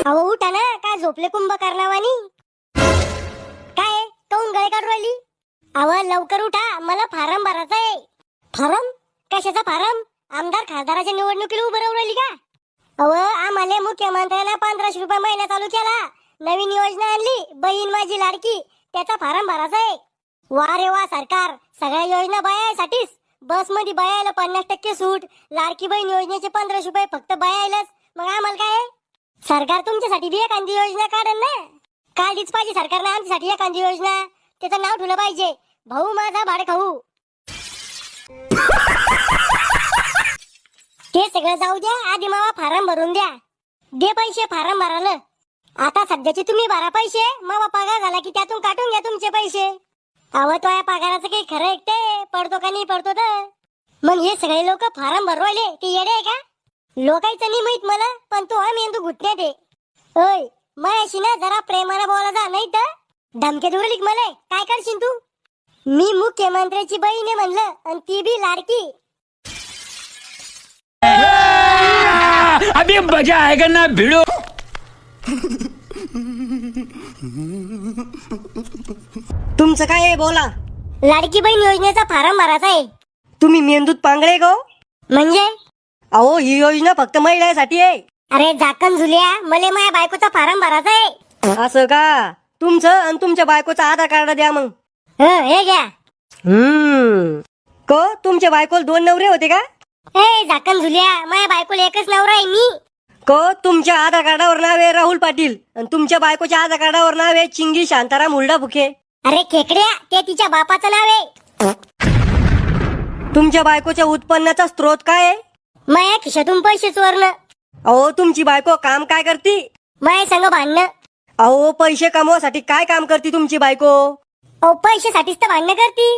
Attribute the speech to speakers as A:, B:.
A: अहो उठा ना, काय झोपले कुंभकर्णावानी? काय काऊन गळे काढून राहिली? अहो लवकर उठा, मला फारम भरायचा आहे. फारम? कशाचा फारम? आमदार खासदाराच्या निवडणुकीला उभं राहून राहिली का? अहो आम्हाला मुख्यमंत्र्यांना 1500 रुपये महिना चालू केला. नवीन योजना आणली, बहीण माझी लाडकी, त्याचा फारम भरायचा आहे. वा रे वा सरकार, सगळ्या योजना बायासाठीच. बस मध्ये बायाला 50% सूट, लाडकी बहीण योजनेचे 1500 रुपये फक्त बायालाच. मग आम्हाला काय? सरकार तुमच्यासाठी बी एखादी योजना काढन ना. काढलीच पाहिजे सरकारने आमच्यासाठी एखादी योजना. त्याचं नाव ठेवलं पाहिजे, भाऊ माझा भाडे खाऊ. ते सगळं जाऊ द्या, आधी मावा फारम भरून द्या. दे पैसे फारम भरायला. आता सध्याचे तुम्ही भरा पैसे, मावा पगार झाला की त्यातून काटून घ्या तुमचे पैसे. अहो तो या पगाराचं काही खरं ऐकते, पडतो का नाही पडतो तर. मग हे सगळे लोक फारम भरवायले ते येडे आहे का? लोकांचं नाही माहित मला, पण तो हा मेंदू घुटण्यात आहे. ओय माझ्याशी ना जरा प्रेमाने बोला जा, नाही तर धमके दूर लिख. मला काय करशील तू? मी मुख्यमंत्र्याची बहीण आहे म्हणलं, आणि ती बी लाडकी.
B: अभी मजा आएगा ना भिड़ो.
C: तुमचं काय आहे बोला?
A: लाडकी बहीण योजनेचा फारम भरायचा आहे.
C: तुम्ही मेंदूत पांगळे गो?
A: म्हणजे
C: अहो ही योजना फक्त महिलांसाठी आहे.
A: अरे झाकण झुल्या, मले माझ्या बायकोचा फारम भरायचा आहे.
C: असं का? तुमचं आणि तुमच्या बायकोचं आधार कार्ड द्या मग.
A: हे घ्या.
C: क तुमच्या बायकोला 2 नवरे होते का?
A: हे झाकण झुल्या, माझ्या बायकोला एकच नवरा आहे मी.
C: क तुमच्या आधार कार्डावर नाव आहे राहुल पाटील, आणि तुमच्या बायकोच्या आधार कार्डावर नाव आहे चिंगी शांताराम हुरडा फुके.
A: अरे खेकड्या, ते तिच्या बापाचं नाव आहे.
C: तुमच्या बायकोच्या उत्पन्नाचा स्रोत काय आहे?
A: माझ्या खिशातून पैसे चोरणं.
C: अहो तुमची बायको काम काय करती?
A: माझ्या संग भांडणं.
C: अहो पैसे कमवासाठी काय काम करते तुमची बायको?
A: अहो पैशासाठीच तर भांडणं करती.